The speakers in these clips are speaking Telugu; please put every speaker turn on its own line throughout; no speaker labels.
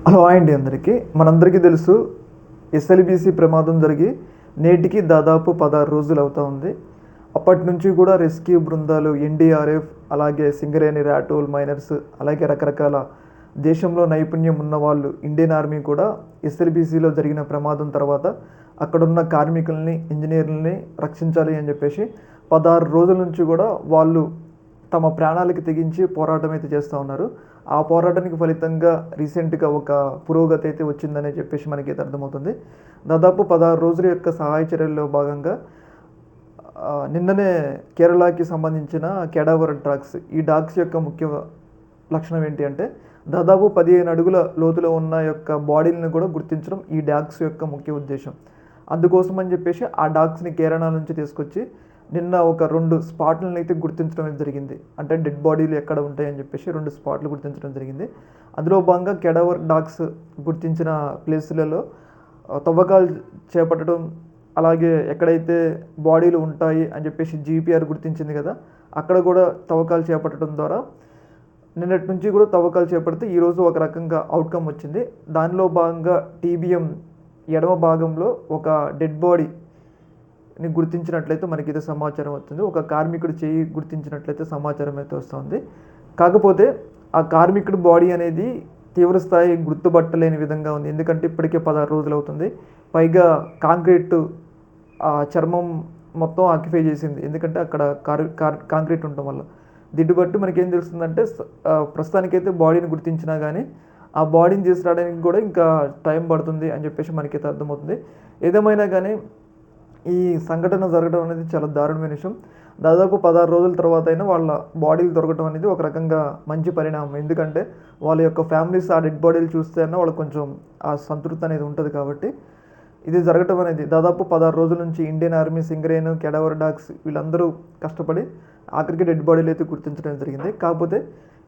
హలో అండి అందరికీ మనందరికీ తెలుసు ఎస్ఎల్బిసి ప్రమాదం జరిగి నేటికి దాదాపు 16 రోజులు అవుతా ఉంది. అప్పటి నుంచి కూడా రెస్క్యూ బృందాలు ఎన్డీఆర్ఎఫ్ అలాగే సింగరేణి ర్యాటోల్ మైనర్స్ అలాగే రకరకాల దేశంలో నైపుణ్యం ఉన్న వాళ్ళు ఇండియన్ ఆర్మీ కూడా ఎస్ఎల్బిసిలో జరిగిన ప్రమాదం తర్వాత అక్కడున్న కార్మికుల్ని ఇంజనీర్లని రక్షించాలి అని చెప్పేసి 16 రోజుల నుంచి కూడా వాళ్ళు తమ ప్రాణాలకు తెగించి పోరాటం అయితే చేస్తూ ఉన్నారు. ఆ పోరాటానికి ఫలితంగా రీసెంట్గా ఒక పురోగతి అయితే వచ్చిందని చెప్పేసి మనకైతే అర్థమవుతుంది. దాదాపు 16 రోజుల యొక్క సహాయ చర్యల్లో భాగంగా నిన్ననే కేరళకి సంబంధించిన కేడావర్ డాగ్స్, ఈ డాగ్స్ యొక్క ముఖ్య లక్షణం ఏంటి అంటే దాదాపు 15 అడుగుల లోతులో ఉన్న యొక్క బాడీలను కూడా గుర్తించడం ఈ డాగ్స్ యొక్క ముఖ్య ఉద్దేశం. అందుకోసం అని చెప్పేసి ఆ డాగ్స్ని కేరళ నుంచి తీసుకొచ్చి నిన్న ఒక 2 స్పాట్లను అయితే గుర్తించడం జరిగింది. అంటే డెడ్ బాడీలు ఎక్కడ ఉంటాయని చెప్పేసి 2 స్పాట్లు గుర్తించడం జరిగింది. అందులో భాగంగా కేడావర్ డాగ్స్ గుర్తించిన ప్లేసులలో తవ్వకాలు చేపట్టడం, అలాగే ఎక్కడైతే బాడీలు ఉంటాయి అని చెప్పేసి జీపీఆర్ గుర్తించింది కదా, అక్కడ కూడా తవ్వకాలు చేపట్టడం ద్వారా నిన్నటి నుంచి కూడా తవ్వకాలు చేపడితే ఈరోజు ఒక రకంగా అవుట్కమ్ వచ్చింది. దానిలో భాగంగా టీబీఎం ఎడమ భాగంలో ఒక డెడ్ బాడీని గుర్తించినట్లయితే మనకైతే సమాచారం వస్తుంది. ఒక కార్మికుడు చేయి గుర్తించినట్లయితే సమాచారం అయితే వస్తుంది. కాకపోతే ఆ కార్మికుడు బాడీ అనేది తీవ్రస్థాయి గుర్తుపట్టలేని విధంగా ఉంది. ఎందుకంటే ఇప్పటికే 16 రోజులు అవుతుంది. పైగా కాంక్రీట్ చర్మం మొత్తం ఆక్యుపై చేసింది. ఎందుకంటే అక్కడ కాంక్రీట్ ఉండటం వల్ల దీన్ని బట్టి మనకేం తెలుస్తుందంటే ప్రస్తుతానికైతే బాడీని గుర్తించినా కానీ ఆ బాడీని తీసుకురావడానికి కూడా ఇంకా టైం పడుతుంది అని చెప్పేసి మనకైతే అర్థమవుతుంది. ఏదేమైనా కానీ ఈ సంఘటన జరగడం అనేది చాలా దారుణమైన విషయం. దాదాపు 16 రోజుల తర్వాత అయినా వాళ్ళ బాడీలు దొరకడం అనేది ఒక రకంగా మంచి పరిణామం. ఎందుకంటే వాళ్ళ యొక్క ఫ్యామిలీస్ ఆ డెడ్ బాడీలు చూస్తే అన్నా వాళ్ళకి కొంచెం ఆ సంతృప్తి అనేది ఉంటుంది. కాబట్టి ఇది జరగటం అనేది దాదాపు 16 రోజుల నుంచి ఇండియన్ ఆర్మీ, సింగరేణి, కేడావర్ డాగ్స్ వీళ్ళందరూ కష్టపడి ఆఖరికి డెడ్ బాడీలు అయితే గుర్తించడం జరిగింది. కాకపోతే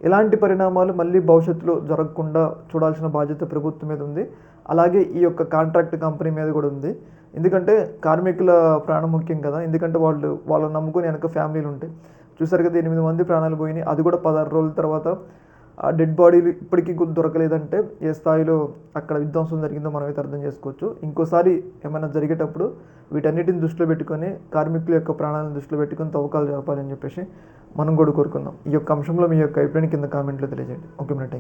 ఇలాంటి పరిణామాలు మళ్ళీ భవిష్యత్తులో జరగకుండా చూడాల్సిన బాధ్యత ప్రభుత్వం మీద ఉంది. అలాగే ఈ యొక్క కాంట్రాక్ట్ కంపెనీ మీద కూడా ఉంది. ఎందుకంటే కార్మికుల ప్రాణం ముఖ్యం కదా. ఎందుకంటే వాళ్ళని నమ్ముకొని వెనక ఫ్యామిలీలు ఉంటాయి. చూసారు కదా, 8 మంది ప్రాణాలు పోయినాయి. అది కూడా 16 రోజుల తర్వాత ఆ డెడ్ బాడీలు ఇప్పటికీ దొరకలేదంటే ఏ స్థాయిలో అక్కడ విధ్వంసం జరిగిందో మనం అయితే అర్థం చేసుకోవచ్చు. ఇంకోసారి ఏమైనా జరిగేటప్పుడు వీటన్నిటిని దృష్టిలో పెట్టుకొని కార్మికుల యొక్క ప్రాణాలను దృష్టిలో పెట్టుకొని తవ్వకాలు జరపాలని చెప్పేసి మనం కూడా కోరుకుందాం. ఈ యొక్క అంశంలో మీ యొక్క అభిప్రాయాన్ని కింద కామెంట్లో తెలియజేయండి. Okay madam.